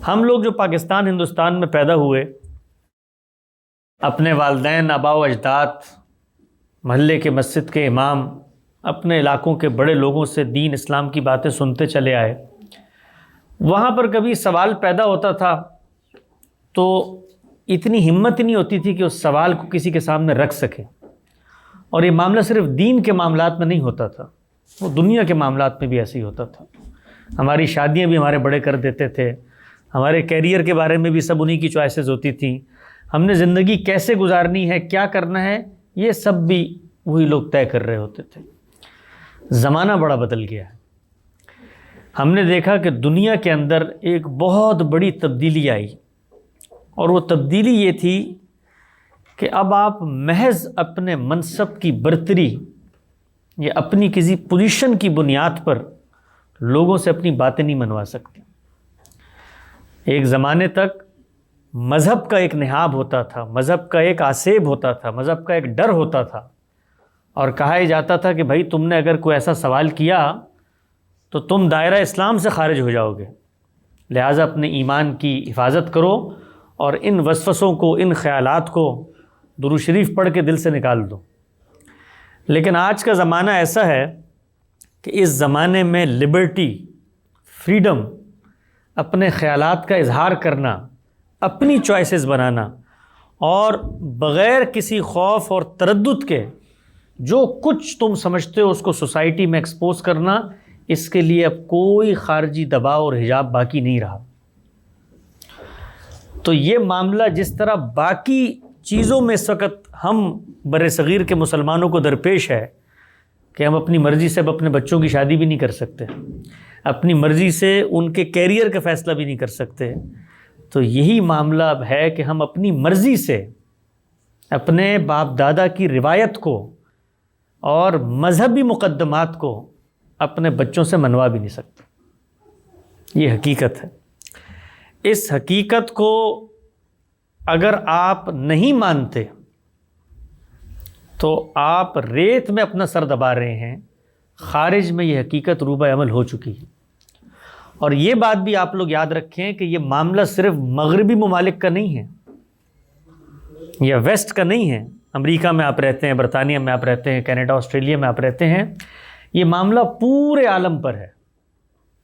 ہم لوگ جو پاکستان ہندوستان میں پیدا ہوئے، اپنے والدین، آباء و اجداد، محلے کے مسجد کے امام، اپنے علاقوں کے بڑے لوگوں سے دین اسلام کی باتیں سنتے چلے آئے، وہاں پر کبھی سوال پیدا ہوتا تھا تو اتنی ہمت نہیں ہوتی تھی کہ اس سوال کو کسی کے سامنے رکھ سکے. اور یہ معاملہ صرف دین کے معاملات میں نہیں ہوتا تھا، وہ دنیا کے معاملات میں بھی ایسے ہی ہوتا تھا. ہماری شادیاں بھی ہمارے بڑے کر دیتے تھے، ہمارے کیریئر کے بارے میں بھی سب انہی کی چوائسیز ہوتی تھیں، ہم نے زندگی کیسے گزارنی ہے، کیا کرنا ہے، یہ سب بھی وہی لوگ طے کر رہے ہوتے تھے. زمانہ بڑا بدل گیا ہے. ہم نے دیکھا کہ دنیا کے اندر ایک بہت بڑی تبدیلی آئی، اور وہ تبدیلی یہ تھی کہ اب آپ محض اپنے منصب کی برتری یا اپنی کسی پوزیشن کی بنیاد پر لوگوں سے اپنی باتیں نہیں منوا سکتے. ایک زمانے تک مذہب کا ایک نہاب ہوتا تھا، مذہب کا ایک آسیب ہوتا تھا، مذہب کا ایک ڈر ہوتا تھا، اور کہا ہی جاتا تھا کہ بھائی تم نے اگر کوئی ایسا سوال کیا تو تم دائرہ اسلام سے خارج ہو جاؤ گے، لہٰذا اپنے ایمان کی حفاظت کرو اور ان وسوسوں کو، ان خیالات کو درود شریف پڑھ کے دل سے نکال دو. لیکن آج کا زمانہ ایسا ہے کہ اس زمانے میں لبرٹی، فریڈم، اپنے خیالات کا اظہار کرنا، اپنی چوائسیز بنانا، اور بغیر کسی خوف اور تردد کے جو کچھ تم سمجھتے ہو اس کو سوسائٹی میں ایکسپوز کرنا، اس کے لیے اب کوئی خارجی دباؤ اور حجاب باقی نہیں رہا. تو یہ معاملہ جس طرح باقی چیزوں میں اس وقت ہم بر صغیر کے مسلمانوں کو درپیش ہے کہ ہم اپنی مرضی سے اب اپنے بچوں کی شادی بھی نہیں کر سکتے، اپنی مرضی سے ان کے کیریئر کا فیصلہ بھی نہیں کر سکتے، تو یہی معاملہ اب ہے کہ ہم اپنی مرضی سے اپنے باپ دادا کی روایت کو اور مذہبی مقدمات کو اپنے بچوں سے منوا بھی نہیں سکتے. یہ حقیقت ہے. اس حقیقت کو اگر آپ نہیں مانتے تو آپ ریت میں اپنا سر دبا رہے ہیں. خارج میں یہ حقیقت روبہ عمل ہو چکی ہے. اور یہ بات بھی آپ لوگ یاد رکھیں کہ یہ معاملہ صرف مغربی ممالک کا نہیں ہے یا ویسٹ کا نہیں ہے. امریکہ میں آپ رہتے ہیں، برطانیہ میں آپ رہتے ہیں، کینیڈا، آسٹریلیا میں آپ رہتے ہیں، یہ معاملہ پورے عالم پر ہے.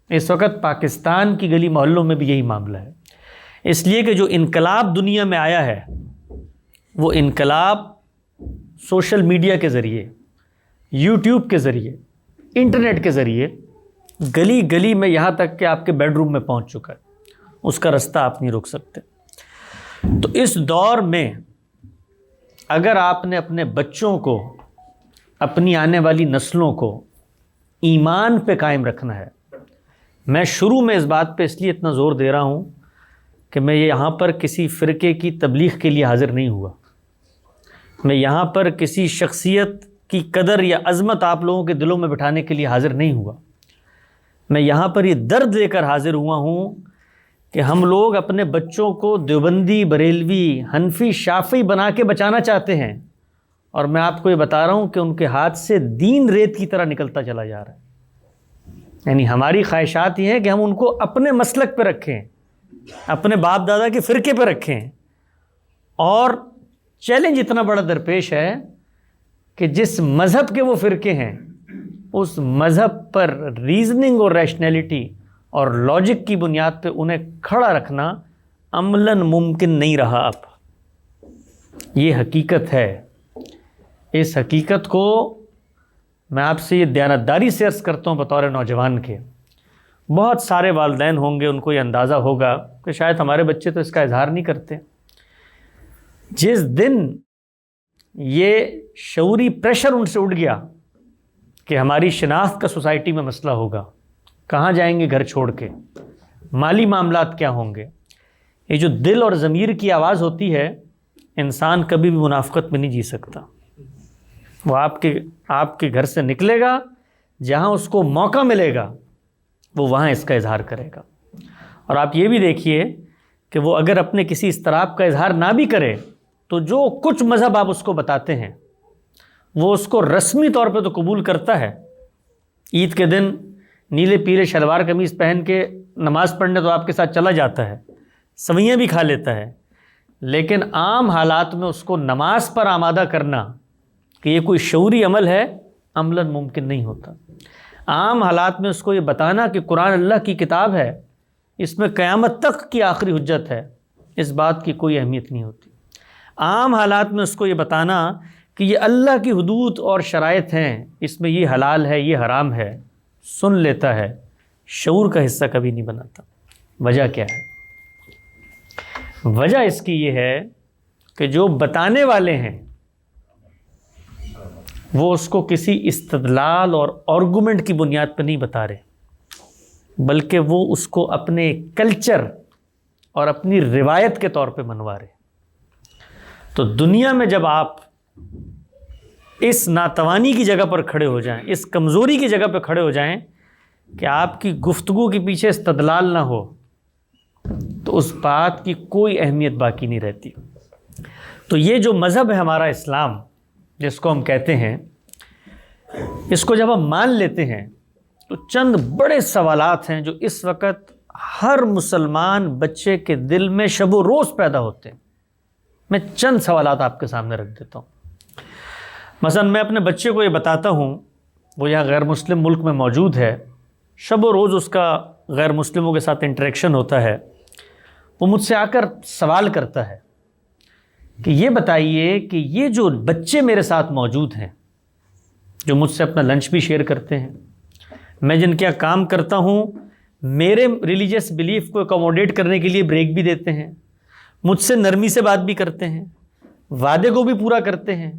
اس وقت پاکستان کی گلی محلوں میں بھی یہی معاملہ ہے. اس لیے کہ جو انقلاب دنیا میں آیا ہے وہ انقلاب سوشل میڈیا کے ذریعے، یوٹیوب کے ذریعے، انٹرنیٹ کے ذریعے گلی گلی میں، یہاں تک کہ آپ کے بیڈ روم میں پہنچ چکا ہے. اس کا رستہ آپ نہیں روک سکتے. تو اس دور میں اگر آپ نے اپنے بچوں کو، اپنی آنے والی نسلوں کو ایمان پہ قائم رکھنا ہے، میں شروع میں اس بات پہ اس لیے اتنا زور دے رہا ہوں کہ میں یہاں پر کسی فرقے کی تبلیغ کے لیے حاضر نہیں ہوا. میں یہاں پر کسی شخصیت کی قدر یا عظمت آپ لوگوں کے دلوں میں بٹھانے کے لیے حاضر نہیں ہوا. میں یہاں پر یہ درد لے کر حاضر ہوا ہوں کہ ہم لوگ اپنے بچوں کو دیوبندی، بریلوی، حنفی، شافعی بنا کے بچانا چاہتے ہیں، اور میں آپ کو یہ بتا رہا ہوں کہ ان کے ہاتھ سے دین ریت کی طرح نکلتا چلا جا رہا ہے. یعنی ہماری خواہشات یہ ہیں کہ ہم ان کو اپنے مسلک پہ رکھیں، اپنے باپ دادا کے فرقے پہ رکھیں. اور چیلنج اتنا بڑا درپیش ہے کہ جس مذہب کے وہ فرقے ہیں اس مذہب پر ریزننگ اور ریشنلٹی اور لاجک کی بنیاد پہ انہیں کھڑا رکھنا عملاً ممکن نہیں رہا. اب یہ حقیقت ہے. اس حقیقت کو میں آپ سے یہ دیانتداری سے عرض کرتا ہوں بطور نوجوان کے. بہت سارے والدین ہوں گے، ان کو یہ اندازہ ہوگا کہ شاید ہمارے بچے تو اس کا اظہار نہیں کرتے. جس دن یہ شعوری پریشر ان سے اٹھ گیا کہ ہماری شناخت کا سوسائٹی میں مسئلہ ہوگا، کہاں جائیں گے گھر چھوڑ کے، مالی معاملات کیا ہوں گے، یہ جو دل اور ضمیر کی آواز ہوتی ہے، انسان کبھی بھی منافقت میں نہیں جی سکتا. وہ آپ کے گھر سے نکلے گا، جہاں اس کو موقع ملے گا وہ وہاں اس کا اظہار کرے گا. اور آپ یہ بھی دیکھیے کہ وہ اگر اپنے کسی اضطراب کا اظہار نہ بھی کرے تو جو کچھ مذہب آپ اس کو بتاتے ہیں وہ اس کو رسمی طور پہ تو قبول کرتا ہے. عید کے دن نیلے پیلے شلوار قمیض پہن کے نماز پڑھنے تو آپ کے ساتھ چلا جاتا ہے، سویاں بھی کھا لیتا ہے، لیکن عام حالات میں اس کو نماز پر آمادہ کرنا کہ یہ کوئی شعوری عمل ہے، عملاً ممکن نہیں ہوتا۔ عام حالات میں اس کو یہ بتانا کہ قرآن اللہ کی کتاب ہے، اس میں قیامت تک کی آخری حجت ہے، اس بات کی کوئی اہمیت نہیں ہوتی۔ عام حالات میں اس کو یہ بتانا کہ یہ اللہ کی حدود اور شرائط ہیں، اس میں یہ حلال ہے، یہ حرام ہے، سن لیتا ہے، شعور کا حصہ کبھی نہیں بناتا۔ وجہ کیا ہے؟ وجہ اس کی یہ ہے کہ جو بتانے والے ہیں وہ اس کو کسی استدلال اور آرگومنٹ کی بنیاد پہ نہیں بتا رہے، بلکہ وہ اس کو اپنے کلچر اور اپنی روایت کے طور پہ منوا رہے۔ تو دنیا میں جب آپ اس ناتوانی کی جگہ پر کھڑے ہو جائیں، اس کمزوری کی جگہ پہ کھڑے ہو جائیں کہ آپ کی گفتگو کے پیچھے استدلال نہ ہو، تو اس بات کی کوئی اہمیت باقی نہیں رہتی۔ تو یہ جو مذہب ہے ہمارا اسلام، جس کو ہم کہتے ہیں، اس کو جب ہم مان لیتے ہیں تو چند بڑے سوالات ہیں جو اس وقت ہر مسلمان بچے کے دل میں شب و روز پیدا ہوتے ہیں۔ میں چند سوالات آپ کے سامنے رکھ دیتا ہوں۔ مثلا میں اپنے بچے کو یہ بتاتا ہوں، وہ یہاں غیر مسلم ملک میں موجود ہے، شب و روز اس کا غیر مسلموں کے ساتھ انٹریکشن ہوتا ہے، وہ مجھ سے آ کر سوال کرتا ہے کہ یہ بتائیے کہ یہ جو بچے میرے ساتھ موجود ہیں، جو مجھ سے اپنا لنچ بھی شیئر کرتے ہیں، میں جن کے کام کرتا ہوں، میرے ریلیجیس بلیف کو اکوموڈیٹ کرنے کے لیے بریک بھی دیتے ہیں، مجھ سے نرمی سے بات بھی کرتے ہیں، وعدے کو بھی پورا کرتے ہیں،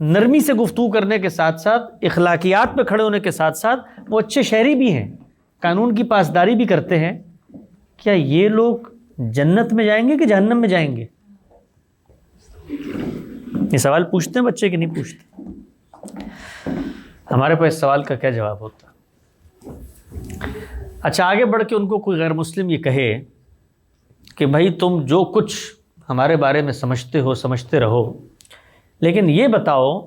نرمی سے گفتگو کرنے کے ساتھ ساتھ اخلاقیات پہ کھڑے ہونے کے ساتھ ساتھ وہ اچھے شہری بھی ہیں، قانون کی پاسداری بھی کرتے ہیں، کیا یہ لوگ جنت میں جائیں گے کہ جہنم میں جائیں گے؟ یہ سوال پوچھتے ہیں بچے کہ نہیں پوچھتے؟ ہمارے پاس اس سوال کا کیا جواب ہوتا؟ اچھا، آگے بڑھ کے ان کو کوئی غیر مسلم یہ کہے کہ بھائی تم جو کچھ ہمارے بارے میں سمجھتے ہو سمجھتے رہو، لیکن یہ بتاؤ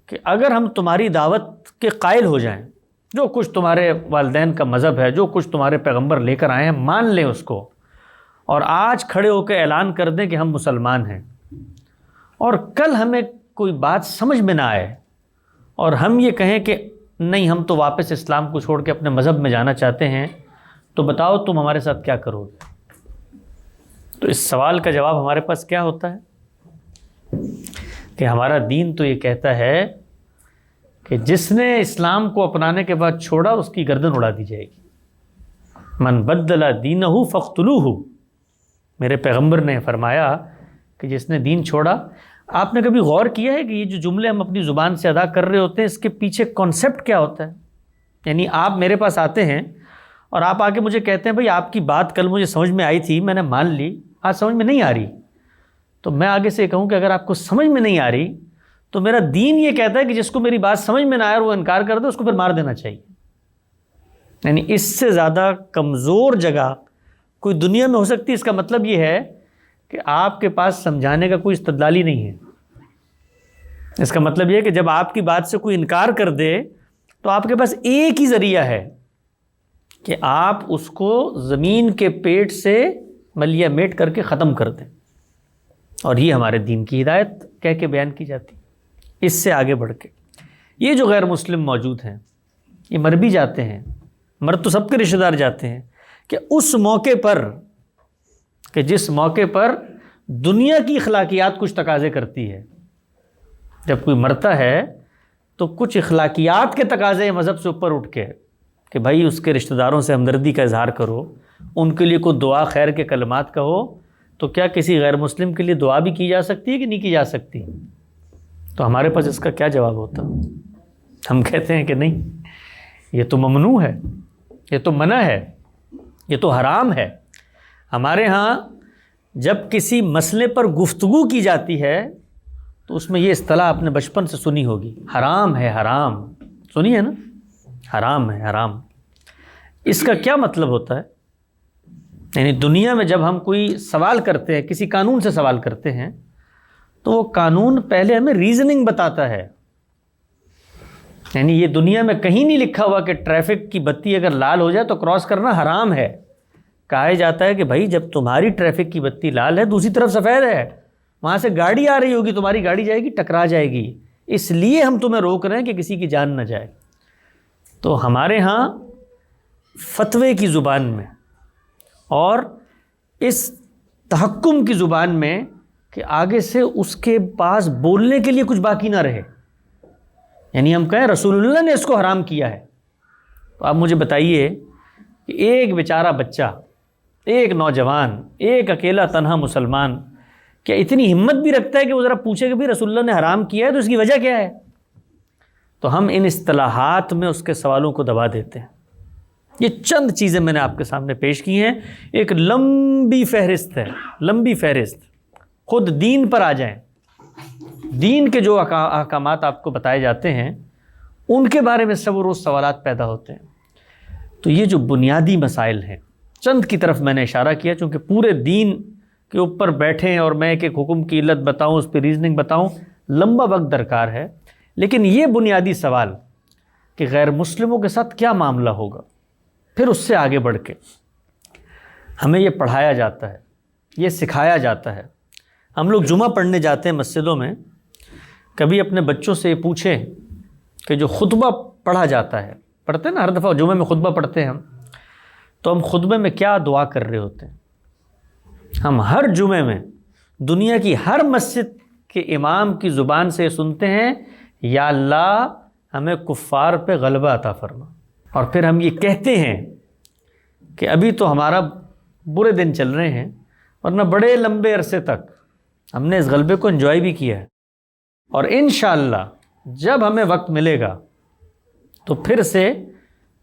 کہ اگر ہم تمہاری دعوت کے قائل ہو جائیں، جو کچھ تمہارے والدین کا مذہب ہے، جو کچھ تمہارے پیغمبر لے کر آئے ہیں، مان لیں اس کو، اور آج کھڑے ہو کے اعلان کر دیں کہ ہم مسلمان ہیں، اور کل ہمیں کوئی بات سمجھ میں نہ آئے اور ہم یہ کہیں کہ نہیں ہم تو واپس اسلام کو چھوڑ کے اپنے مذہب میں جانا چاہتے ہیں، تو بتاؤ تم ہمارے ساتھ کیا کرو گے؟ تو اس سوال کا جواب ہمارے پاس کیا ہوتا ہے کہ ہمارا دین تو یہ کہتا ہے کہ جس نے اسلام کو اپنانے کے بعد چھوڑا اس کی گردن اڑا دی جائے گی۔ من بدل دینہ فاقتلوہ، میرے پیغمبر نے فرمایا کہ جس نے دین چھوڑا۔ آپ نے کبھی غور کیا ہے کہ یہ جو جملے ہم اپنی زبان سے ادا کر رہے ہوتے ہیں، اس کے پیچھے کانسیپٹ کیا ہوتا ہے؟ یعنی آپ میرے پاس آتے ہیں اور آپ آ کے مجھے کہتے ہیں بھائی آپ کی بات کل مجھے سمجھ میں آئی تھی، میں نے مان لی، آج سمجھ میں نہیں آ رہی، تو میں آگے سے کہوں کہ اگر آپ کو سمجھ میں نہیں آ رہی تو میرا دین یہ کہتا ہے کہ جس کو میری بات سمجھ میں نہ آئے اور وہ انکار کر دے اس کو پھر مار دینا چاہیے۔ یعنی اس سے زیادہ کمزور جگہ کوئی دنیا میں ہو سکتی ہے؟ اس کا مطلب یہ ہے کہ آپ کے پاس سمجھانے کا کوئی استدلال ہی نہیں ہے۔ اس کا مطلب یہ ہے کہ جب آپ کی بات سے کوئی انکار کر دے تو آپ کے پاس ایک ہی ذریعہ ہے کہ آپ اس کو زمین کے پیٹ سے ملیا میٹ کر کے ختم کر دیں، اور یہ ہمارے دین کی ہدایت کہہ کے بیان کی جاتی۔ اس سے آگے بڑھ کے یہ جو غیر مسلم موجود ہیں، یہ مر بھی جاتے ہیں، مر تو سب کے رشتہ دار جاتے ہیں، کہ اس موقع پر کہ جس موقع پر دنیا کی اخلاقیات کچھ تقاضے کرتی ہے، جب کوئی مرتا ہے تو کچھ اخلاقیات کے تقاضے مذہب سے اوپر اٹھ کے کہ بھائی اس کے رشتہ داروں سے ہمدردی کا اظہار کرو، ان کے لیے کوئی دعا خیر کے کلمات کہو، تو کیا کسی غیر مسلم کے لیے دعا بھی کی جا سکتی ہے کہ نہیں کی جا سکتی؟ تو ہمارے پاس اس کا کیا جواب ہوتا؟ ہم کہتے ہیں کہ نہیں، یہ تو ممنوع ہے، یہ تو منع ہے، یہ تو حرام ہے۔ ہمارے ہاں جب کسی مسئلے پر گفتگو کی جاتی ہے تو اس میں یہ اصطلاح آپ نے بچپن سے سنی ہوگی، حرام ہے، حرام سنی ہے نا، حرام ہے، حرام۔ اس کا کیا مطلب ہوتا ہے؟ یعنی دنیا میں جب ہم کوئی سوال کرتے ہیں، کسی قانون سے سوال کرتے ہیں، تو وہ قانون پہلے ہمیں ریزننگ بتاتا ہے۔ یعنی یہ دنیا میں کہیں نہیں لکھا ہوا کہ ٹریفک کی بتی اگر لال ہو جائے تو کراس کرنا حرام ہے۔ کہا جاتا ہے کہ بھائی جب تمہاری ٹریفک کی بتی لال ہے دوسری طرف سفید ہے، وہاں سے گاڑی آ رہی ہوگی، تمہاری گاڑی جائے گی، ٹکرا جائے گی، اس لیے ہم تمہیں روک رہے ہیں کہ کسی کی جان نہ جائے۔ تو ہمارے ہاں فتوے کی زبان میں اور اس تحکم کی زبان میں کہ آگے سے اس کے پاس بولنے کے لیے کچھ باقی نہ رہے، یعنی ہم کہیں رسول اللہ نے اس کو حرام کیا ہے، تو آپ مجھے بتائیے کہ ایک بیچارہ بچہ، ایک نوجوان، ایک اکیلا تنہا مسلمان کیا اتنی ہمت بھی رکھتا ہے کہ وہ ذرا پوچھے کہ بھی رسول اللہ نے حرام کیا ہے تو اس کی وجہ کیا ہے؟ تو ہم ان اصطلاحات میں اس کے سوالوں کو دبا دیتے ہیں۔ یہ چند چیزیں میں نے آپ کے سامنے پیش کی ہیں، ایک لمبی فہرست ہے، لمبی فہرست، خود دین پر آ جائیں، دین کے جو احکامات آپ کو بتائے جاتے ہیں ان کے بارے میں سب روز سوالات پیدا ہوتے ہیں۔ تو یہ جو بنیادی مسائل ہیں، چند کی طرف میں نے اشارہ کیا، چونکہ پورے دین کے اوپر بیٹھیں اور میں ایک حکم کی علت بتاؤں، اس پہ ریزننگ بتاؤں، لمبا وقت درکار ہے، لیکن یہ بنیادی سوال کہ غیر مسلموں کے ساتھ کیا معاملہ ہوگا، پھر اس سے آگے بڑھ کے ہمیں یہ پڑھایا جاتا ہے، یہ سکھایا جاتا ہے۔ ہم لوگ جمعہ پڑھنے جاتے ہیں مسجدوں میں، کبھی اپنے بچوں سے یہ پوچھیں کہ جو خطبہ پڑھا جاتا ہے، پڑھتے ہیں نا ہر دفعہ جمعہ میں خطبہ پڑھتے ہیں تو ہم خطبے میں کیا دعا کر رہے ہوتے ہیں؟ ہم ہر جمعے میں دنیا کی ہر مسجد کے امام کی زبان سے سنتے ہیں، یا اللہ ہمیں کفار پہ غلبہ عطا فرما، اور پھر ہم یہ کہتے ہیں کہ ابھی تو ہمارا برے دن چل رہے ہیں، ورنہ بڑے لمبے عرصے تک ہم نے اس غلبے کو انجوائے بھی کیا ہے، اور انشاءاللہ جب ہمیں وقت ملے گا تو پھر سے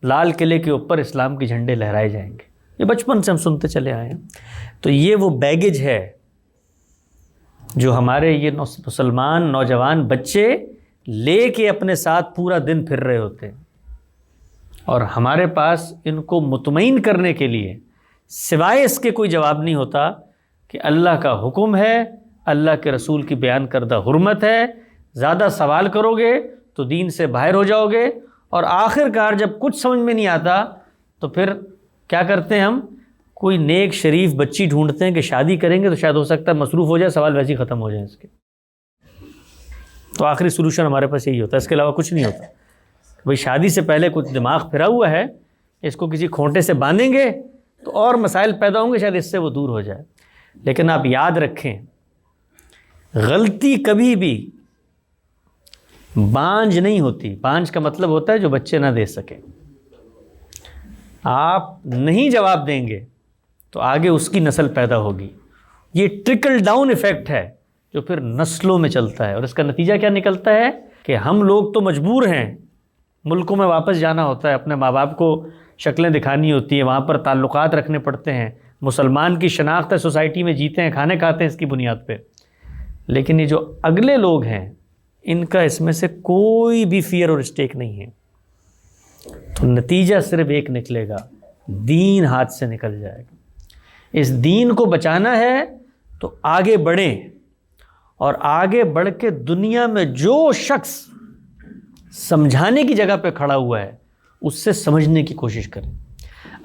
لال قلعے کے اوپر اسلام کے جھنڈے لہرائے جائیں گے۔ یہ بچپن سے ہم سنتے چلے آئے ہیں۔ تو یہ وہ بیگیج ہے جو ہمارے یہ مسلمان نوجوان بچے لے کے اپنے ساتھ پورا دن پھر رہے ہوتے ہیں، اور ہمارے پاس ان کو مطمئن کرنے کے لیے سوائے اس کے کوئی جواب نہیں ہوتا کہ اللہ کا حکم ہے، اللہ کے رسول کی بیان کردہ حرمت ہے، زیادہ سوال کرو گے تو دین سے باہر ہو جاؤ گے، اور آخر کار جب کچھ سمجھ میں نہیں آتا تو پھر کیا کرتے ہیں ہم؟ کوئی نیک شریف بچی ڈھونڈتے ہیں کہ شادی کریں گے تو شاید ہو سکتا ہے مصروف ہو جائے، سوال ویسے ہی ختم ہو جائیں اس کے۔ تو آخری سولوشن ہمارے پاس یہی ہوتا ہے، اس کے علاوہ کچھ نہیں ہوتا۔ بھئی شادی سے پہلے کچھ دماغ پھرا ہوا ہے، اس کو کسی کھونٹے سے باندھیں گے تو اور مسائل پیدا ہوں گے، شاید اس سے وہ دور ہو جائے۔ لیکن آپ یاد رکھیں، غلطی کبھی بھی بانجھ نہیں ہوتی۔ بانجھ کا مطلب ہوتا ہے جو بچے نہ دے سکے۔ آپ نہیں جواب دیں گے تو آگے اس کی نسل پیدا ہوگی۔ یہ ٹرکل ڈاؤن ایفیکٹ ہے جو پھر نسلوں میں چلتا ہے، اور اس کا نتیجہ کیا نکلتا ہے کہ ہم لوگ تو مجبور ہیں، ملکوں میں واپس جانا ہوتا ہے، اپنے ماں باپ کو شکلیں دکھانی ہوتی ہیں، وہاں پر تعلقات رکھنے پڑتے ہیں، مسلمان کی شناخت ہے، سوسائٹی میں جیتے ہیں، کھانے کھاتے ہیں اس کی بنیاد پہ۔ لیکن یہ جو اگلے لوگ ہیں ان کا اس میں سے کوئی بھی فیئر اور اسٹیک نہیں ہے، تو نتیجہ صرف ایک نکلے گا، دین ہاتھ سے نکل جائے گا۔ اس دین کو بچانا ہے تو آگے بڑھیں، اور آگے بڑھ کے دنیا میں جو شخص سمجھانے کی جگہ پہ کھڑا ہوا ہے اس سے سمجھنے کی کوشش کریں۔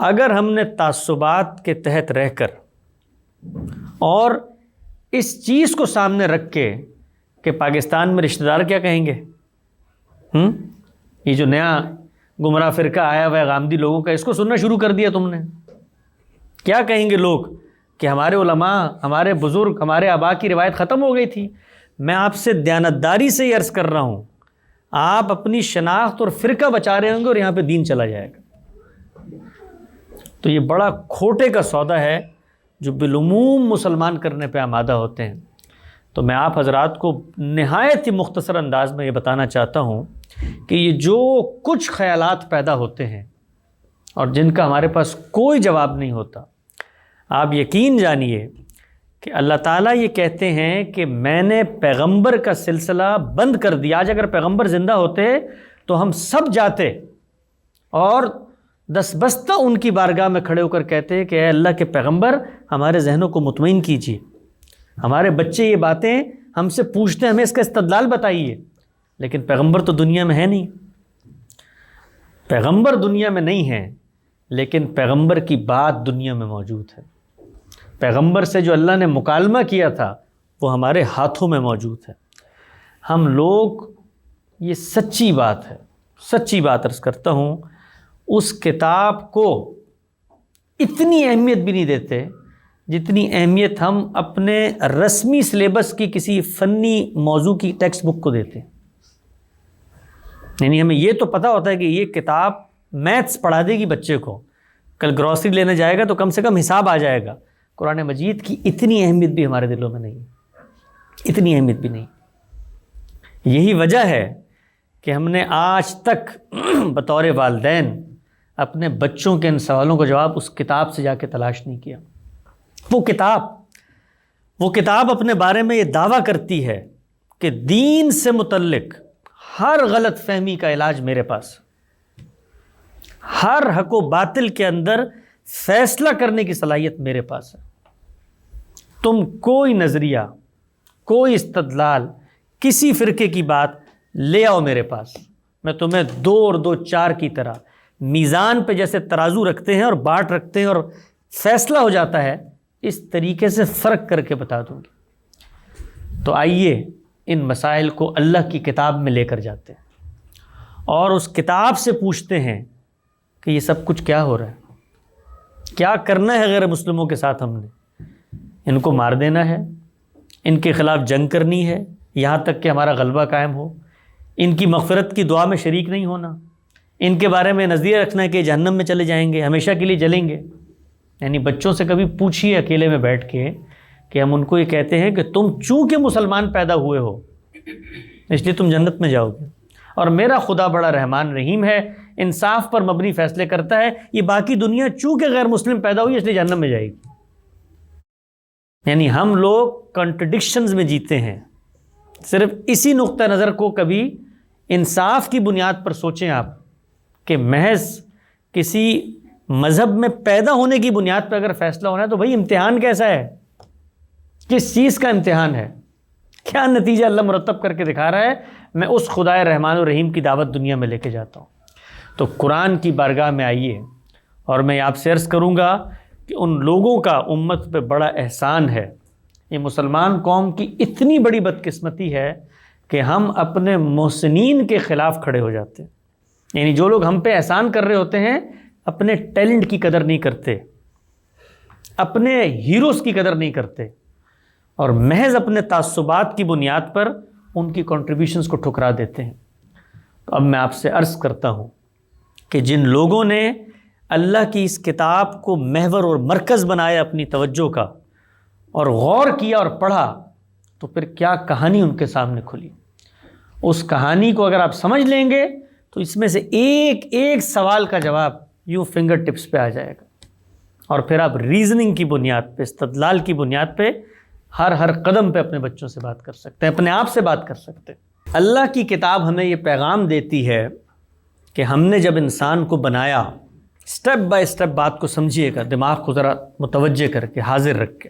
اگر ہم نے تعصبات کے تحت رہ کر اور اس چیز کو سامنے رکھ کے کہ پاکستان میں رشتہ دار کیا کہیں گے، یہ جو نیا گمراہ فرقہ آیا ہوا ہے غامدی لوگوں کا، اس کو سننا شروع کر دیا تم نے، کیا کہیں گے لوگ کہ ہمارے علماء، ہمارے بزرگ، ہمارے آبا کی روایت ختم ہو گئی تھی۔ میں آپ سے دیانتداری سے یہ عرض کر رہا ہوں، آپ اپنی شناخت اور فرقہ بچا رہے ہوں گے اور یہاں پہ دین چلا جائے گا۔ تو یہ بڑا کھوٹے کا سودا ہے جو بالعموم مسلمان کرنے پہ آمادہ ہوتے ہیں۔ تو میں آپ حضرات کو نہایت ہی مختصر انداز میں یہ بتانا چاہتا ہوں کہ یہ جو کچھ خیالات پیدا ہوتے ہیں اور جن کا ہمارے پاس کوئی جواب نہیں ہوتا، آپ یقین جانیے کہ اللہ تعالیٰ یہ کہتے ہیں کہ میں نے پیغمبر کا سلسلہ بند کر دیا۔ آج اگر پیغمبر زندہ ہوتے تو ہم سب جاتے اور دستبستہ ان کی بارگاہ میں کھڑے ہو کر کہتے کہ اے اللہ کے پیغمبر، ہمارے ذہنوں کو مطمئن کیجیے، ہمارے بچے یہ باتیں ہم سے پوچھتے ہیں، ہمیں اس کا استدلال بتائیے۔ لیکن پیغمبر تو دنیا میں ہے نہیں، پیغمبر دنیا میں نہیں ہے، لیکن پیغمبر کی بات دنیا میں موجود ہے، پیغمبر سے جو اللہ نے مکالمہ کیا تھا وہ ہمارے ہاتھوں میں موجود ہے۔ ہم لوگ، یہ سچی بات ہے، سچی بات عرض کرتا ہوں، اس کتاب کو اتنی اہمیت بھی نہیں دیتے جتنی اہمیت ہم اپنے رسمی سلیبس کی کسی فنی موضوع کی ٹیکسٹ بک کو دیتے ہیں۔ یعنی ہمیں یہ تو پتہ ہوتا ہے کہ یہ کتاب میتھس پڑھا دے گی بچے کو، کل گروسری لینے جائے گا تو کم سے کم حساب آ جائے گا۔ قرآن مجید کی اتنی اہمیت بھی ہمارے دلوں میں نہیں، اتنی اہمیت بھی نہیں۔ یہی وجہ ہے کہ ہم نے آج تک بطور والدین اپنے بچوں کے ان سوالوں کا جواب اس کتاب سے جا کے تلاش نہیں کیا۔ وہ کتاب اپنے بارے میں یہ دعویٰ کرتی ہے کہ دین سے متعلق ہر غلط فہمی کا علاج میرے پاس، ہر حق و باطل کے اندر فیصلہ کرنے کی صلاحیت میرے پاس ہے۔ تم کوئی نظریہ، کوئی استدلال، کسی فرقے کی بات لے آؤ میرے پاس، میں تمہیں 2 اور 2 4 کی طرح میزان پہ جیسے ترازو رکھتے ہیں اور باٹ رکھتے ہیں اور فیصلہ ہو جاتا ہے، اس طریقے سے فرق کر کے بتا دوں گی۔ تو آئیے ان مسائل کو اللہ کی کتاب میں لے کر جاتے ہیں اور اس کتاب سے پوچھتے ہیں کہ یہ سب کچھ کیا ہو رہا ہے، کیا کرنا ہے غیر مسلموں کے ساتھ؟ ہم نے ان کو مار دینا ہے، ان کے خلاف جنگ کرنی ہے یہاں تک کہ ہمارا غلبہ قائم ہو، ان کی مغفرت کی دعا میں شریک نہیں ہونا، ان کے بارے میں نظریہ رکھنا ہے کہ جہنم میں چلے جائیں گے، ہمیشہ کے لیے جلیں گے۔ یعنی بچوں سے کبھی پوچھیے اکیلے میں بیٹھ کے کہ ہم ان کو یہ کہتے ہیں کہ تم چونکہ مسلمان پیدا ہوئے ہو اس لیے تم جنت میں جاؤ گے، اور میرا خدا بڑا رحمان رحیم ہے، انصاف پر مبنی فیصلے کرتا ہے، یہ باقی دنیا چونکہ غیر مسلم پیدا ہوئی اس لیے جہنم میں جائے گی۔ یعنی ہم لوگ کنٹرڈکشنز میں جیتے ہیں۔ صرف اسی نقطہ نظر کو کبھی انصاف کی بنیاد پر سوچیں آپ کہ محض کسی مذہب میں پیدا ہونے کی بنیاد پر اگر فیصلہ ہونا ہے تو بھائی امتحان کیسا ہے، کس چیز کا امتحان ہے، کیا نتیجہ اللہ مرتب کر کے دکھا رہا ہے؟ میں اس خدائے رحمان و رحیم کی دعوت دنیا میں لے کے جاتا ہوں۔ تو قرآن کی بارگاہ میں آئیے، اور میں آپ سے عرض کروں گا کہ ان لوگوں کا امت پہ بڑا احسان ہے، یہ مسلمان قوم کی اتنی بڑی بدقسمتی ہے کہ ہم اپنے محسنین کے خلاف کھڑے ہو جاتے ہیں۔ یعنی جو لوگ ہم پہ احسان کر رہے ہوتے ہیں اپنے ٹیلنٹ کی قدر نہیں کرتے، اپنے ہیروز کی قدر نہیں کرتے، اور محض اپنے تعصبات کی بنیاد پر ان کی کنٹریبیوشنز کو ٹھکرا دیتے ہیں۔ تو اب میں آپ سے عرض کرتا ہوں کہ جن لوگوں نے اللہ کی اس کتاب کو محور اور مرکز بنایا اپنی توجہ کا، اور غور کیا اور پڑھا، تو پھر کیا کہانی ان کے سامنے کھلی۔ اس کہانی کو اگر آپ سمجھ لیں گے تو اس میں سے ایک ایک سوال کا جواب یوں فنگر ٹپس پہ آ جائے گا، اور پھر آپ ریزننگ کی بنیاد پہ، استدلال کی بنیاد پہ ہر قدم پہ اپنے بچوں سے بات کر سکتے ہیں، اپنے آپ سے بات کر سکتے ہیں۔ اللہ کی کتاب ہمیں یہ پیغام دیتی ہے کہ ہم نے جب انسان کو بنایا، سٹیپ بائی سٹیپ بات کو سمجھیے گا، دماغ کو ذرا متوجہ کر کے، حاضر رکھ کے،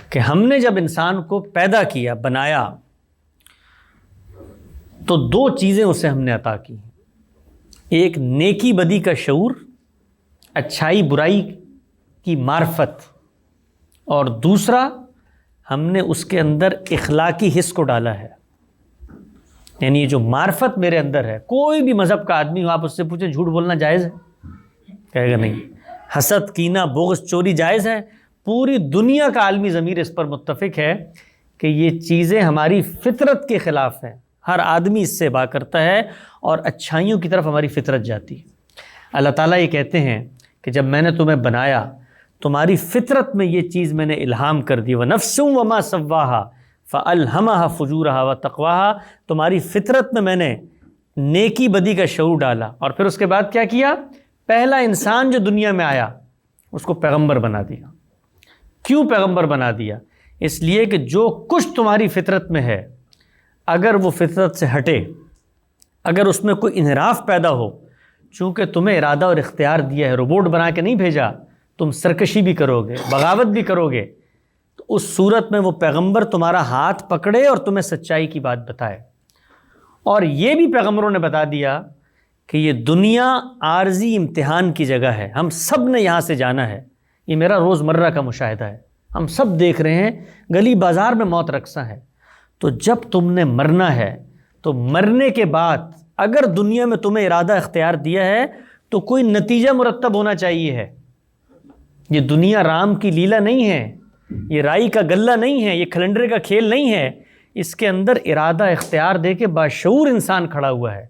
کہ ہم نے جب انسان کو پیدا کیا، بنایا، تو 2 چیزیں اسے ہم نے عطا کی، ایک نیکی بدی کا شعور، اچھائی برائی کی معرفت، اور دوسرا ہم نے اس کے اندر اخلاقی حس کو ڈالا ہے۔ یعنی یہ جو معرفت میرے اندر ہے، کوئی بھی مذہب کا آدمی ہو، آپ اس سے پوچھیں جھوٹ بولنا جائز ہے، کہے گا نہیں۔ حسد، کینہ، بغض، چوری جائز ہے؟ پوری دنیا کا عالمی ضمیر اس پر متفق ہے کہ یہ چیزیں ہماری فطرت کے خلاف ہیں، ہر آدمی اس سے با کرتا ہے، اور اچھائیوں کی طرف ہماری فطرت جاتی ہے۔ اللہ تعالیٰ یہ کہتے ہیں کہ جب میں نے تمہیں بنایا، تمہاری فطرت میں یہ چیز میں نے الہام کر دی، وَنَفْسٌ وَمَا سَوَّاهَا فَأَلْهَمَهَا فُجُورَهَا وَتَقْوَاهَا، تمہاری فطرت میں نے نیکی بدی کا شعور ڈالا، اور پھر اس کے بعد کیا کیا؟ پہلا انسان جو دنیا میں آیا اس کو پیغمبر بنا دیا۔ کیوں پیغمبر بنا دیا؟ اس لیے کہ جو کچھ تمہاری فطرت میں ہے، اگر وہ فطرت سے ہٹے، اگر اس میں کوئی انحراف پیدا ہو، چونکہ تمہیں ارادہ اور اختیار دیا ہے، روبوٹ بنا کے نہیں بھیجا، تم سرکشی بھی کرو گے، بغاوت بھی کرو گے، تو اس صورت میں وہ پیغمبر تمہارا ہاتھ پکڑے اور تمہیں سچائی کی بات بتائے۔ اور یہ بھی پیغمبروں نے بتا دیا کہ یہ دنیا عارضی امتحان کی جگہ ہے، ہم سب نے یہاں سے جانا ہے۔ یہ میرا روزمرہ کا مشاہدہ ہے، ہم سب دیکھ رہے ہیں گلی بازار میں موت رقصہ ہے۔ تو جب تم نے مرنا ہے تو مرنے کے بعد اگر دنیا میں تمہیں ارادہ اختیار دیا ہے تو کوئی نتیجہ مرتب ہونا چاہیے ہے۔ یہ دنیا رام کی لیلا نہیں ہے، یہ رائی کا گلہ نہیں ہے، یہ کھلنڈرے کا کھیل نہیں ہے۔ اس کے اندر ارادہ اختیار دے کے باشعور انسان کھڑا ہوا ہے،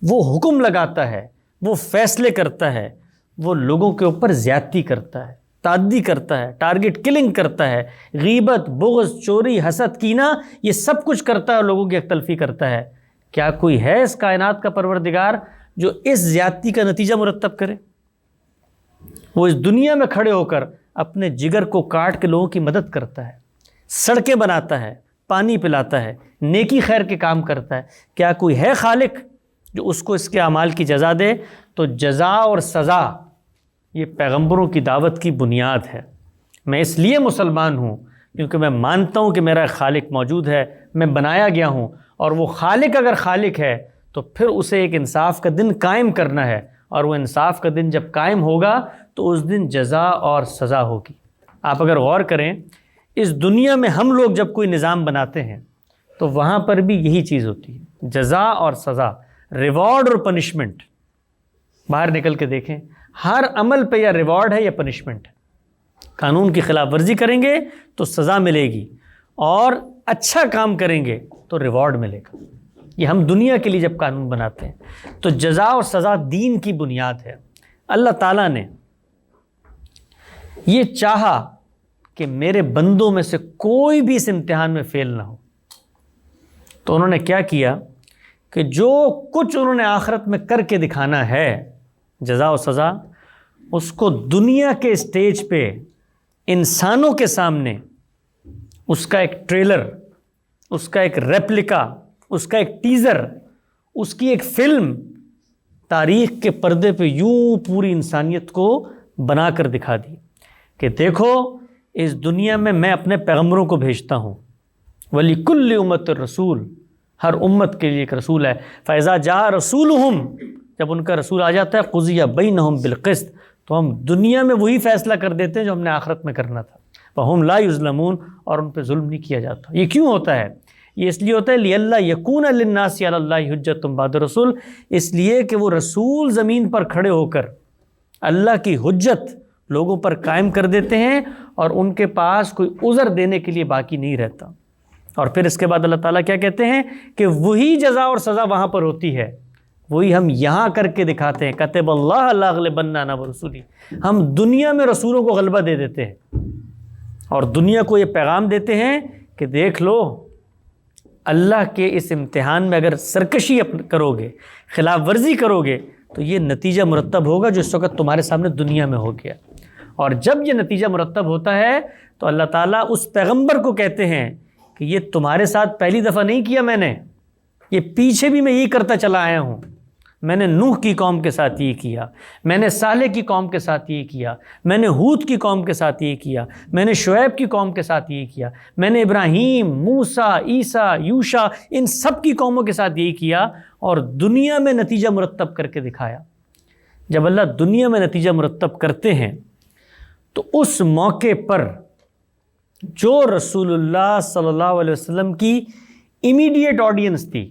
وہ حکم لگاتا ہے، وہ فیصلے کرتا ہے، وہ لوگوں کے اوپر زیادتی کرتا ہے، تعدی کرتا ہے، ٹارگٹ کلنگ کرتا ہے، غیبت، بغض، چوری، حسد، کینہ، یہ سب کچھ کرتا ہے اور لوگوں کی یک تلفی کرتا ہے۔ کیا کوئی ہے اس کائنات کا پروردگار جو اس زیادتی کا نتیجہ مرتب کرے؟ وہ اس دنیا میں کھڑے ہو کر اپنے جگر کو کاٹ کے لوگوں کی مدد کرتا ہے، سڑکیں بناتا ہے، پانی پلاتا ہے، نیکی خیر کے کام کرتا ہے۔ کیا کوئی ہے خالق جو اس کو اس کے اعمال کی جزا دے؟ تو جزا اور سزا یہ پیغمبروں کی دعوت کی بنیاد ہے۔ میں اس لیے مسلمان ہوں کیونکہ میں مانتا ہوں کہ میرا ایک خالق موجود ہے، میں بنایا گیا ہوں، اور وہ خالق اگر خالق ہے تو پھر اسے ایک انصاف کا دن قائم کرنا ہے، اور وہ انصاف کا دن جب قائم ہوگا تو اس دن جزا اور سزا ہوگی۔ آپ اگر غور کریں، اس دنیا میں ہم لوگ جب کوئی نظام بناتے ہیں تو وہاں پر بھی یہی چیز ہوتی ہے، جزا اور سزا، ریوارڈ اور پنشمنٹ۔ باہر نکل کے دیکھیں، ہر عمل پہ یا ریوارڈ ہے یا پنشمنٹ ہے۔ قانون کی خلاف ورزی کریں گے تو سزا ملے گی، اور اچھا کام کریں گے تو ریوارڈ ملے گا۔ یہ ہم دنیا کے لیے جب قانون بناتے ہیں تو جزا اور سزا دین کی بنیاد ہے۔ اللہ تعالیٰ نے یہ چاہا کہ میرے بندوں میں سے کوئی بھی اس امتحان میں فیل نہ ہو، تو انہوں نے کیا کیا کہ جو کچھ انہوں نے آخرت میں کر کے دکھانا ہے، جزا و سزا، اس کو دنیا کے اسٹیج پہ انسانوں کے سامنے اس کا ایک ٹریلر، اس کا ایک ریپلیکا، اس کا ایک ٹیزر، اس کی ایک فلم تاریخ کے پردے پہ یوں پوری انسانیت کو بنا کر دکھا دی کہ دیکھو اس دنیا میں اپنے پیغمبروں کو بھیجتا ہوں، وَلِكُلِّ أُمَّةٍ رسول، ہر امت کے لیے ایک رسول ہے۔ فَإِذَا جَاءَ رَسُولُهُمْ، جب ان کا رسول آ جاتا ہے، قُضِيَ بَيْنَهُمْ بِالْقِسْطِ، تو ہم دنیا میں وہی فیصلہ کر دیتے ہیں جو ہم نے آخرت میں کرنا تھا۔ وَهُمْ لَا يُظْلَمُونَ، اور ان پہ ظلم نہیں کیا جاتا۔ یہ کیوں ہوتا ہے؟ یہ اس لیے ہوتا ہے لِأَلَّا يَكُونَ لِلنَّاسِ عَلَى اللَّهِ حُجَّةٌ بَعْدَ الرُّسُلِ، اس لیے کہ وہ رسول زمین پر کھڑے ہو کر اللہ کی حجت لوگوں پر قائم کر دیتے ہیں، اور ان کے پاس کوئی عذر دینے کے لیے باقی نہیں رہتا۔ اور پھر اس کے بعد اللہ تعالیٰ کیا کہتے ہیں کہ وہی جزا اور سزا وہاں پر ہوتی ہے، وہی ہم یہاں کر کے دکھاتے ہیں۔ کتب اللہ لأغلبن انا ورسلی، ہم دنیا میں رسولوں کو غلبہ دے دیتے ہیں اور دنیا کو یہ پیغام دیتے ہیں کہ دیکھ لو، اللہ کے اس امتحان میں اگر سرکشی کرو گے، خلاف ورزی کرو گے، تو یہ نتیجہ مرتب ہوگا جو اس وقت تمہارے سامنے دنیا میں ہو گیا۔ اور جب یہ نتیجہ مرتب ہوتا ہے تو اللہ تعالیٰ اس پیغمبر کو کہتے ہیں کہ یہ تمہارے ساتھ پہلی دفعہ نہیں کیا میں نے، یہ پیچھے بھی میں یہی کرتا چلا آیا ہوں۔ میں نے نوح کی قوم کے ساتھ یہ کیا، میں نے صالح کی قوم کے ساتھ یہ کیا، میں نے ہود کی قوم کے ساتھ یہ کیا، میں نے شعیب کی قوم کے ساتھ یہ کیا، میں نے ابراہیم، موسیٰ، عیسیٰ، یوشع، ان سب کی قوموں کے ساتھ یہ کیا، اور دنیا میں نتیجہ مرتب کر کے دکھایا۔ جب اللہ دنیا میں نتیجہ مرتب کرتے ہیں تو اس موقع پر جو رسول اللہ صلی اللہ علیہ وسلم کی امیڈیٹ آڈینس تھی،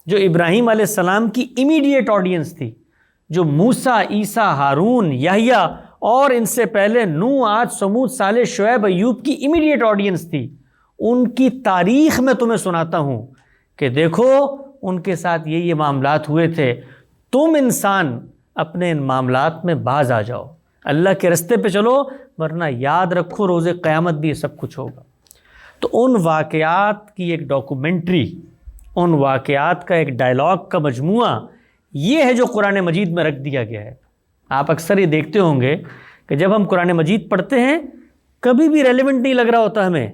جو ابراہیم علیہ السلام کی امیڈیٹ آڈینس تھی، جو موسیٰ، عیسیٰ، ہارون، یحییٰ اور ان سے پہلے نوح، عاد، سمود، صالح، شعیب، ایوب کی امیڈیٹ آڈینس تھی، ان کی تاریخ میں تمہیں سناتا ہوں کہ دیکھو ان کے ساتھ یہ معاملات ہوئے تھے، تم انسان اپنے ان معاملات میں باز آ جاؤ، اللہ کے رستے پہ چلو، ورنہ یاد رکھو روز قیامت بھی یہ سب کچھ ہوگا۔ تو ان واقعات کی ایک ڈاکومنٹری، ان واقعات کا ایک ڈائلاگ کا مجموعہ یہ ہے جو قرآن مجید میں رکھ دیا گیا ہے۔ آپ اکثر یہ دیکھتے ہوں گے کہ جب ہم قرآن مجید پڑھتے ہیں کبھی بھی ریلیونٹ نہیں لگ رہا ہوتا ہمیں،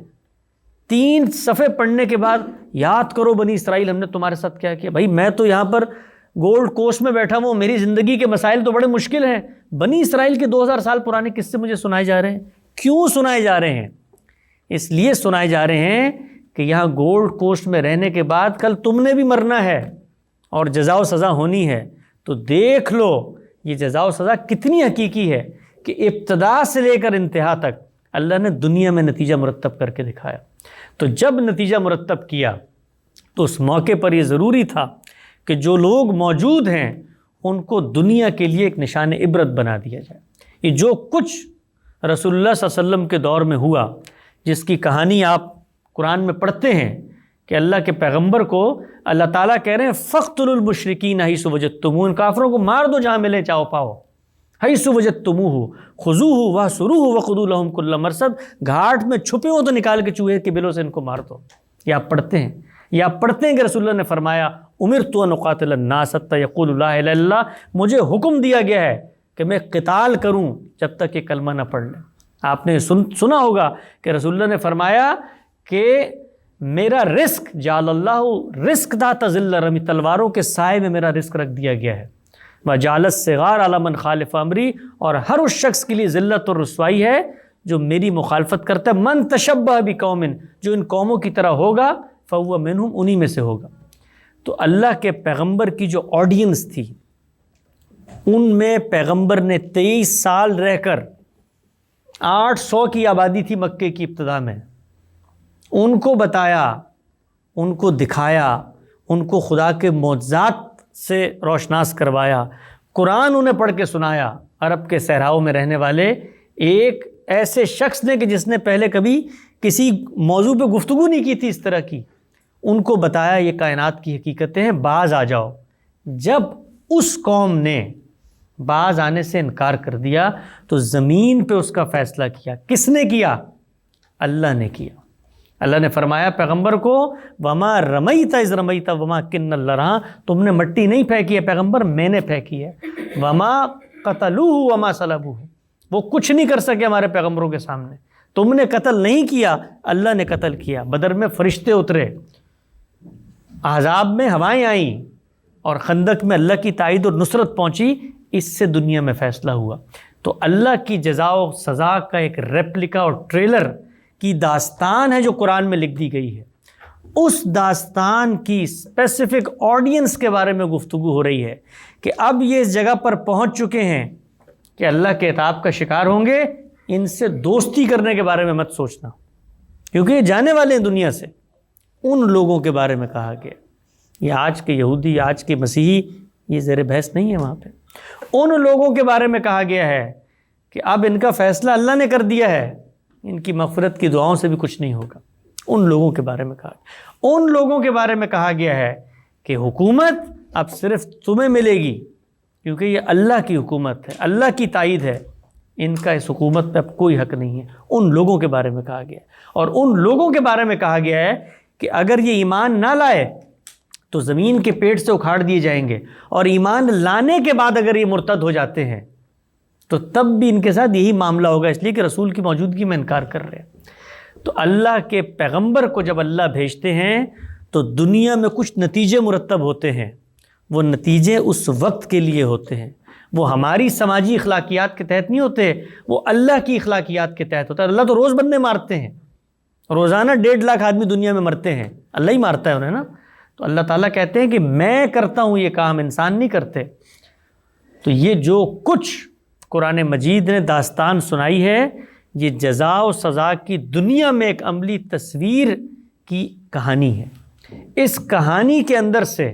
3 صفحے پڑھنے کے بعد یاد کرو بنی اسرائیل ہم نے تمہارے ساتھ کیا کیا۔ بھائی میں تو یہاں پر گولڈ کوسٹ میں بیٹھا ہوں، میری زندگی کے مسائل تو بڑے مشکل ہیں، بنی اسرائیل کے 2000 سال پرانے قصے مجھے سنائے جا رہے ہیں۔ کیوں سنائے جا رہے ہیں؟ اس لیے سنائے جا رہے ہیں کہ یہاں گولڈ کوسٹ میں رہنے کے بعد کل تم نے بھی مرنا ہے اور جزا و سزا ہونی ہے۔ تو دیکھ لو یہ جزا و سزا کتنی حقیقی ہے کہ ابتدا سے لے کر انتہا تک اللہ نے دنیا میں نتیجہ مرتب کر کے دکھایا۔ تو جب نتیجہ مرتب کیا تو اس موقع پر یہ ضروری تھا کہ جو لوگ موجود ہیں ان کو دنیا کے لیے ایک نشان عبرت بنا دیا جائے۔ یہ جو کچھ رسول اللہ صلی اللہ علیہ وسلم کے دور میں ہوا، جس کی کہانی آپ قرآن میں پڑھتے ہیں کہ اللہ کے پیغمبر کو اللہ تعالیٰ کہہ رہے ہیں فَاقْتُلُوا الْمُشْرِكِينَ حَيْثُ وَجَدتُّمُوهُمْ، ان کافروں کو مار دو جہاں ملے چاہو پاؤ، حَيْثُ وَجَدتُّمُوهُ خُذُوهُ وَاحْصُرُوهُ وَخُذُوا لَهُمْ كُلَّ مَرْصَدٍ، گھاٹ میں چھپے ہو تو نکال کے چوہے کے بلوں سے ان کو مار دو۔ یہ آپ پڑھتے ہیں، یہ آپ پڑھتے ہیں کہ رسول اللہ نے فرمایا اُمِرْتُ أَنْ أُقَاتِلَ النَّاسَ حَتَّىٰ يَقُولُوا لَا إِلَٰهَ إِلَّا اللَّهُ، مجھے حکم دیا گیا ہے کہ میں قتال کروں جب تک یہ کلمہ نہ پڑھ لیں۔ آپ نے سنا ہوگا کہ رسول اللہ نے فرمایا کہ میرا رزق جعل اللہ رزق ذات ظل رمی، تلواروں کے سائے میں میرا رزق رکھ دیا گیا ہے۔ وَجَعَلَ الصِّغَارَ عَلَىٰ مَنْ خَالَفَ أَمْرِي، اور ہر اس شخص کے لیے ذلت اور رسوائی ہے جو میری مخالفت کرتا ہے۔ مَنْ تَشَبَّهَ بِقَوْمٍ، جو ان قوموں کی طرح ہوگا فَهُوَ مِنْهُمْ، انہی میں سے ہوگا۔ تو اللہ کے پیغمبر کی جو آڈینس تھی ان میں پیغمبر نے 23 سال رہ کر 800 کی آبادی تھی مکے کی ابتدا میں، ان کو بتایا، ان کو دکھایا، ان کو خدا کے معجزات سے روشناس کروایا، قرآن انہیں پڑھ کے سنایا۔ عرب کے صحراؤں میں رہنے والے ایک ایسے شخص نے کہ جس نے پہلے کبھی کسی موضوع پہ گفتگو نہیں کی تھی اس طرح کی، ان کو بتایا یہ کائنات کی حقیقتیں ہیں، باز آ جاؤ۔ جب اس قوم نے باز آنے سے انکار کر دیا تو زمین پہ اس کا فیصلہ کیا۔ کس نے کیا؟ اللہ نے کیا۔ اللہ نے فرمایا پیغمبر کو وما رمیت اذ رمیت وما کن اللہ رہا، تم نے مٹی نہیں پھینکی ہے پیغمبر، میں نے پھینکی ہے۔ وما قتلوہ وما صلبوہ، وہ کچھ نہیں کر سکے ہمارے پیغمبروں کے سامنے، تم نے قتل نہیں کیا، اللہ نے قتل کیا۔ بدر میں فرشتے اترے، احزاب میں ہوائیں آئیں، اور خندق میں اللہ کی تائید اور نصرت پہنچی، اس سے دنیا میں فیصلہ ہوا۔ تو اللہ کی جزا و سزا کا ایک ریپلیکا اور ٹریلر کی داستان ہے جو قرآن میں لکھ دی گئی ہے۔ اس داستان کی اسپیسیفک آڈینس کے بارے میں گفتگو ہو رہی ہے کہ اب یہ اس جگہ پر پہنچ چکے ہیں کہ اللہ کے عتاب کا شکار ہوں گے، ان سے دوستی کرنے کے بارے میں مت سوچنا، کیونکہ یہ جانے والے ہیں دنیا سے۔ ان لوگوں کے بارے میں کہا گیا، یہ آج کے یہودی، آج کے مسیحی، یہ زیر بحث نہیں ہے وہاں پہ۔ ان لوگوں کے بارے میں کہا گیا ہے کہ اب ان کا فیصلہ اللہ نے کر دیا ہے، ان کی مغفرت کی دعاؤں سے بھی کچھ نہیں ہوگا۔ ان لوگوں کے بارے میں کہا گیا۔ ان لوگوں کے بارے میں کہا گیا ہے کہ حکومت اب صرف تمہیں ملے گی، کیونکہ یہ اللہ کی حکومت ہے، اللہ کی تائید ہے، ان کا اس حکومت پہ اب کوئی حق نہیں ہے۔ ان لوگوں کے بارے میں کہا گیا ہے۔ اور ان لوگوں کے بارے میں کہا گیا ہے کہ اگر یہ ایمان نہ لائے تو زمین کے پیٹ سے اکھاڑ دیے جائیں گے، اور ایمان لانے کے بعد اگر یہ مرتد ہو جاتے ہیں تو تب بھی ان کے ساتھ یہی معاملہ ہوگا، اس لیے کہ رسول کی موجودگی میں انکار کر رہے ہیں۔ تو اللہ کے پیغمبر کو جب اللہ بھیجتے ہیں تو دنیا میں کچھ نتیجے مرتب ہوتے ہیں، وہ نتیجے اس وقت کے لیے ہوتے ہیں، وہ ہماری سماجی اخلاقیات کے تحت نہیں ہوتے، وہ اللہ کی اخلاقیات کے تحت ہوتا ہے۔ اللہ تو روز بندے مارتے ہیں، روزانہ 1.5 لاکھ آدمی دنیا میں مرتے ہیں، اللہ ہی مارتا ہے انہیں نا۔ تو اللہ تعالیٰ کہتے ہیں کہ میں کرتا ہوں یہ کام، انسان نہیں کرتے۔ تو یہ جو کچھ قرآن مجید نے داستان سنائی ہے، یہ جزا و سزا کی دنیا میں ایک عملی تصویر کی کہانی ہے۔ اس کہانی کے اندر سے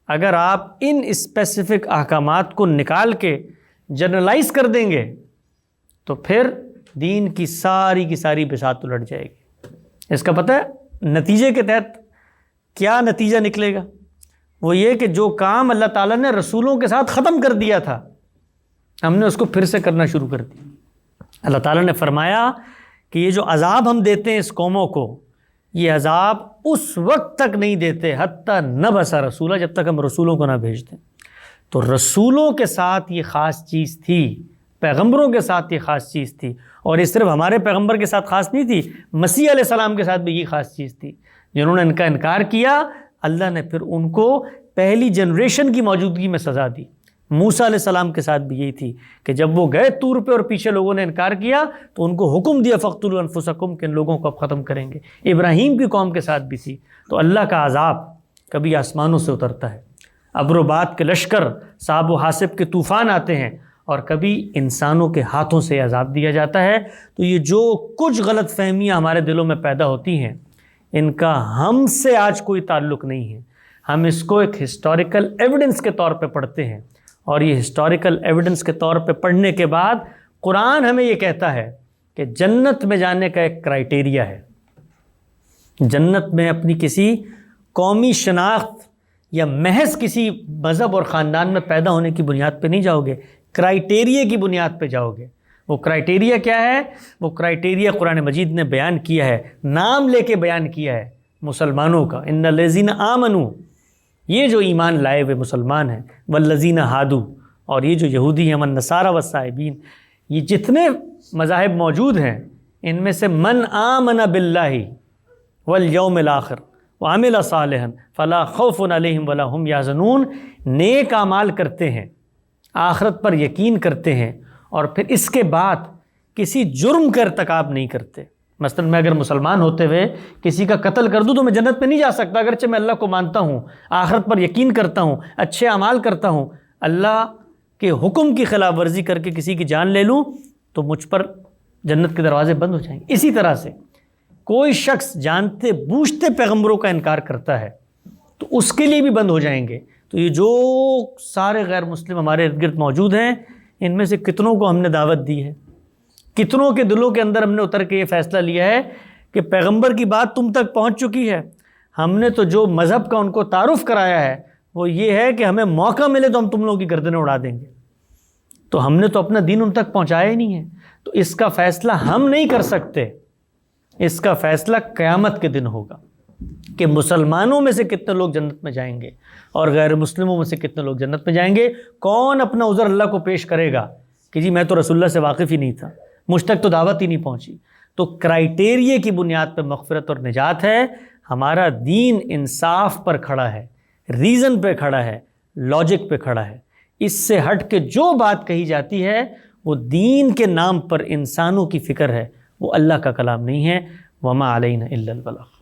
اگر آپ ان اسپیسیفک احکامات کو نکال کے جنرلائز کر دیں گے تو پھر دین کی ساری بساط الٹ جائے گی۔ اس کا پتہ ہے نتیجے کے تحت کیا نتیجہ نکلے گا؟ وہ یہ کہ جو کام اللہ تعالیٰ نے رسولوں کے ساتھ ختم کر دیا تھا، ہم نے اس کو پھر سے کرنا شروع کر دیا۔ اللہ تعالیٰ نے فرمایا کہ یہ جو عذاب ہم دیتے ہیں اس قوموں کو، یہ عذاب اس وقت تک نہیں دیتے حتیٰ نبعث رسولا، جب تک ہم رسولوں کو نہ بھیج دیں۔ تو رسولوں کے ساتھ یہ خاص چیز تھی، پیغمبروں کے ساتھ یہ خاص چیز تھی، اور یہ صرف ہمارے پیغمبر کے ساتھ خاص نہیں تھی، مسیح علیہ السلام کے ساتھ بھی یہ خاص چیز تھی۔ جنہوں نے ان کا انکار کیا، اللہ نے پھر ان کو پہلی جنریشن کی موجودگی میں سزا دی۔ موسیٰ علیہ السلام کے ساتھ بھی یہی تھی کہ جب وہ گئے طور پہ اور پیچھے لوگوں نے انکار کیا تو ان کو حکم دیا فَاقْتُلُوا أَنفُسَكُمْ کہ ان لوگوں کو اب ختم کریں گے۔ ابراہیم کی قوم کے ساتھ بھی تھی۔ تو اللہ کا عذاب کبھی آسمانوں سے اترتا ہے، ابروبات کے لشکر، صاب و حاسب کے طوفان آتے ہیں، اور کبھی انسانوں کے ہاتھوں سے عذاب دیا جاتا ہے۔ تو یہ جو کچھ غلط فہمیاں ہمارے دلوں میں پیدا ہوتی ہیں، ان کا ہم سے آج کوئی تعلق نہیں ہے۔ ہم اس کو ایک ہسٹوریکل ایویڈنس کے طور پہ پڑھتے ہیں، اور یہ ہسٹوریکل ایویڈنس کے طور پہ پڑھنے کے بعد قرآن ہمیں یہ کہتا ہے کہ جنت میں جانے کا ایک کرائیٹیریا ہے۔ جنت میں اپنی کسی قومی شناخت یا محض کسی مذہب اور خاندان میں پیدا ہونے کی بنیاد پہ نہیں جاؤ گے، کرائیٹیریا کی بنیاد پہ جاؤ گے۔ وہ کرائیٹیریا کیا ہے؟ وہ کرائیٹیریا قرآن مجید نے بیان کیا ہے، نام لے کے بیان کیا ہے مسلمانوں کا۔ ان الذین آمنوا، یہ جو ایمان لائے ہوئے مسلمان ہیں، والذین ہادو، اور یہ جو یہودی ہیں، والنصارى والصائبین، یہ جتنے مذاہب موجود ہیں، ان میں سے من آمن باللہ والیوم الآخر وعمل صالحا فلا خوف علیہم ولا هم یحزنون، نیک اعمال کرتے ہیں، آخرت پر یقین کرتے ہیں، اور پھر اس کے بعد کسی جرم کا ارتکاب نہیں کرتے۔ مثلا میں اگر مسلمان ہوتے ہوئے کسی کا قتل کر دوں تو میں جنت میں نہیں جا سکتا، اگرچہ میں اللہ کو مانتا ہوں، آخرت پر یقین کرتا ہوں، اچھے اعمال کرتا ہوں، اللہ کے حکم کی خلاف ورزی کر کے کسی کی جان لے لوں تو مجھ پر جنت کے دروازے بند ہو جائیں گے۔ اسی طرح سے کوئی شخص جانتے بوجھتے پیغمبروں کا انکار کرتا ہے تو اس کے لیے بھی بند ہو جائیں گے۔ تو یہ جو سارے غیر مسلم ہمارے ارد گرد موجود ہیں، ان میں سے کتنوں کو ہم نے دعوت دی ہے، کتنوں کے دلوں کے اندر ہم نے اتر کے یہ فیصلہ لیا ہے کہ پیغمبر کی بات تم تک پہنچ چکی ہے۔ ہم نے تو جو مذہب کا ان کو تعارف کرایا ہے وہ یہ ہے کہ ہمیں موقع ملے تو ہم تم لوگوں کی گردنیں اڑا دیں گے۔ تو ہم نے تو اپنا دین ان تک پہنچایا ہی نہیں ہے۔ تو اس کا فیصلہ ہم نہیں کر سکتے، اس کا فیصلہ قیامت کے دن ہوگا کہ مسلمانوں میں سے کتنے لوگ جنت میں جائیں گے اور غیر مسلموں میں سے کتنے لوگ جنت میں جائیں گے۔ کون اپنا عذر اللہ کو پیش کرے گا کہ جی میں تو رسول اللہ سے واقف ہی نہیں تھا، مجھ تک تو دعوت ہی نہیں پہنچی۔ تو کرائیٹیریا کی بنیاد پہ مغفرت اور نجات ہے۔ ہمارا دین انصاف پر کھڑا ہے، ریزن پہ کھڑا ہے، لاجک پہ کھڑا ہے۔ اس سے ہٹ کے جو بات کہی جاتی ہے وہ دین کے نام پر انسانوں کی فکر ہے، وہ اللہ کا کلام نہیں ہے۔ وما علینا الا البلاغ۔